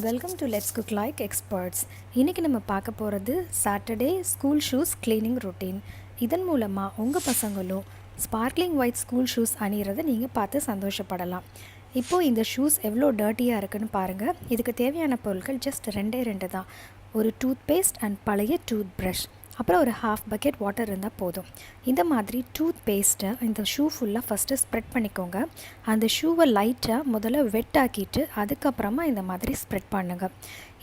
Welcome to let's cook like experts. இன்றைக்கி நம்ம பார்க்க போகிறது Saturday school shoes cleaning routine. இதன் மூலமாக உங்கள் பசங்களும் ஸ்பார்க்லிங் ஒயிட் ஸ்கூல் ஷூஸ் அணிகிறத நீங்கள் பார்த்து சந்தோஷப்படலாம். இப்போது இந்த ஷூஸ் எவ்வளோ டர்ட்டியாக இருக்குதுன்னு பாருங்கள். இதுக்கு தேவையான பொருட்கள் ஜஸ்ட் ரெண்டு தான். ஒரு டூத் பேஸ்ட் அண்ட் பழைய டூத் ப்ரஷ், அப்புறம் ஒரு ஹாஃப் பக்கெட் வாட்டர் இருந்தால் போதும். இந்த மாதிரி டூத் பேஸ்ட்டை இந்த ஷூ ஃபுல்லாக ஃபஸ்ட்டு ஸ்ப்ரெட் பண்ணிக்கோங்க. அந்த ஷூவை லைட்டாக முதல்ல வெட் ஆக்கிட்டு அதுக்கப்புறமா இந்த மாதிரி ஸ்ப்ரெட் பண்ணுங்கள்.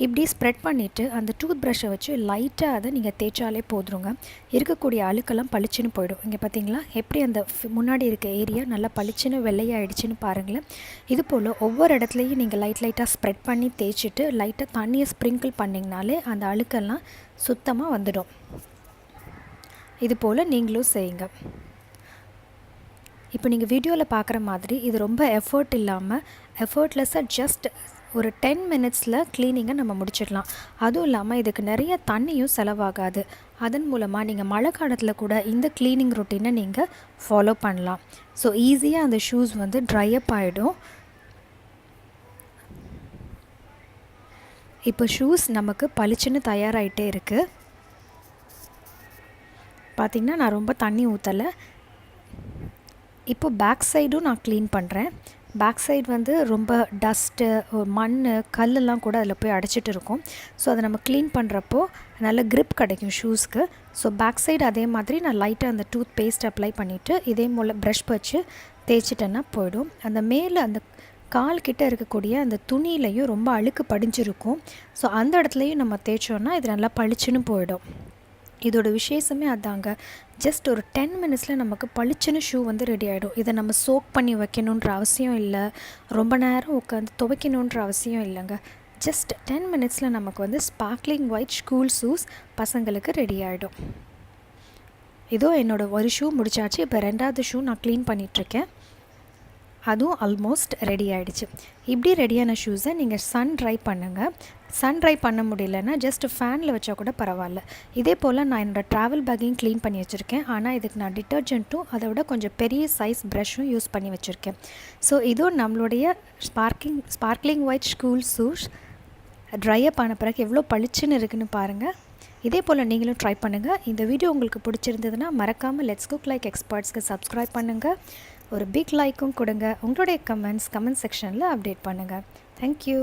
இப்படி ஸ்ப்ரெட் பண்ணிவிட்டு அந்த டூத் ப்ரஷ்ஷை வச்சு லைட்டாக அதை நீங்கள் தேய்ச்சாலே போதுங்க. இருக்கக்கூடிய அழுக்கெல்லாம் பளிச்சுன்னு போயிடும். இங்கே பார்த்தீங்களா எப்படி அந்த முன்னாடி இருக்க ஏரியா நல்லா பளிச்சுன்னு வெள்ளையாகிடுச்சின்னு பாருங்களேன். இது போல் ஒவ்வொரு இடத்துலையும் நீங்கள் லைட்டாக ஸ்ப்ரெட் பண்ணி தேய்ச்சிட்டு லைட்டாக தண்ணியை ஸ்ப்ரிங்கிள் பண்ணிங்கனாலே அந்த அழுக்கெல்லாம் சுத்தமாக வந்துடும். இது போல் நீங்களும் செய்யுங்க. இப்போ நீங்கள் வீடியோவில் பார்க்குற மாதிரி இது ரொம்ப எஃபர்ட் இல்லாமல் எஃபர்ட்லெஸ்ஸாக ஜஸ்ட் ஒரு 10 மினிட்ஸில் க்ளீனிங்கை நம்ம முடிச்சிடலாம். அதுவும் இல்லாமல் இதுக்கு நிறைய தண்ணியும் செலவாகாது. அதன் மூலமாக நீங்கள் மழை காலத்தில் கூட இந்த க்ளீனிங் ரொட்டீனை நீங்கள் ஃபாலோ பண்ணலாம். ஸோ ஈஸியாக அந்த ஷூஸ் வந்து ட்ரை அப் ஆகிடும். இப்போ ஷூஸ் நமக்கு பளிச்சுன்னு தயாராகிட்டே இருக்குது. பார்த்திங்கன்னா நான் ரொம்ப தண்ணி ஊற்றலை. இப்போ பேக் சைடும் நான் க்ளீன் பண்ணுறேன். பேக் சைடு வந்து ரொம்ப டஸ்ட்டு, மண், கல்லெல்லாம் கூட அதில் போய் அடைச்சிட்டு இருக்கும். ஸோ அதை நம்ம க்ளீன் பண்ணுறப்போ நல்ல க்ரிப் கிடைக்கும் ஷூஸ்க்கு. ஸோ பேக் சைடு அதே மாதிரி நான் லைட்டாக அந்த டூத் பேஸ்ட் அப்ளை பண்ணிவிட்டு இதே போல் ப்ரஷ் வச்சு தேய்ச்சிட்டேன்னா போயிடும். அந்த மேலே அந்த கால் கிட்டே இருக்கக்கூடிய அந்த துணியிலையும் ரொம்ப அழுக்கு படிஞ்சிருக்கும். ஸோ அந்த இடத்துலையும் நம்ம தேய்ச்சோன்னா இது நல்லா பளிச்சுன்னு போயிடும். இதோட விசேஷமே அதாங்க. ஜஸ்ட் ஒரு 10 மினிட்ஸில் நமக்கு பளிச்சுன்னு ஷூ வந்து ரெடி ஆகிடும். இதை நம்ம சோக் பண்ணி வைக்கணுன்ற அவசியம் இல்லை, ரொம்ப நேரம் உட்காந்து துவைக்கணுன்ற அவசியம் இல்லைங்க. ஜஸ்ட் 10 மினிட்ஸில் நமக்கு வந்து ஸ்பார்க்லிங் ஒயிட் ஸ்கூல் ஷூஸ் பசங்களுக்கு ரெடி ஆகிடும். இதோ என்னோடய ஒரு ஷூ முடிச்சாச்சு. இப்போ 2வது ஷூ நான் க்ளீன் பண்ணிகிட்ருக்கேன். அதுவும் ஆல்மோஸ்ட் ரெடி ஆகிடுச்சு. இப்படி ரெடியான ஷூஸை நீங்கள் சன் ட்ரை பண்ணுங்கள். சன் ட்ரை பண்ண முடியலன்னா ஜஸ்ட் ஃபேனில் வச்சா கூட பரவாயில்ல. இதே போல் நான் என்னோடய ட்ராவல் பேக்கையும் க்ளீன் பண்ணி வச்சுருக்கேன். ஆனால் இதுக்கு நான் டிட்டர்ஜென்ட்டும் அதை விட கொஞ்சம் பெரிய சைஸ் ப்ரஷ்ஷும் யூஸ் பண்ணி வச்சுருக்கேன். ஸோ இதுவும் நம்மளுடைய sparkling white school shoes dry up ஆன பிறகு எவ்வளோ பளிச்சுன்னு இருக்குதுன்னு பாருங்கள். இதே போல் நீங்களும் ட்ரை பண்ணுங்கள். இந்த வீடியோ உங்களுக்கு பிடிச்சிருந்ததுன்னா மறக்காமல் லெட்ஸ் குக் லைக் எக்ஸ்பர்ட்ஸ்க்கு சப்ஸ்கிரைப் பண்ணுங்கள். ஒரு பிக் லைக்கும் கொடுங்க. உங்களுடைய கமெண்ட் செக்ஷனில் அப்டேட் பண்ணுங்கள். தேங்க்யூ.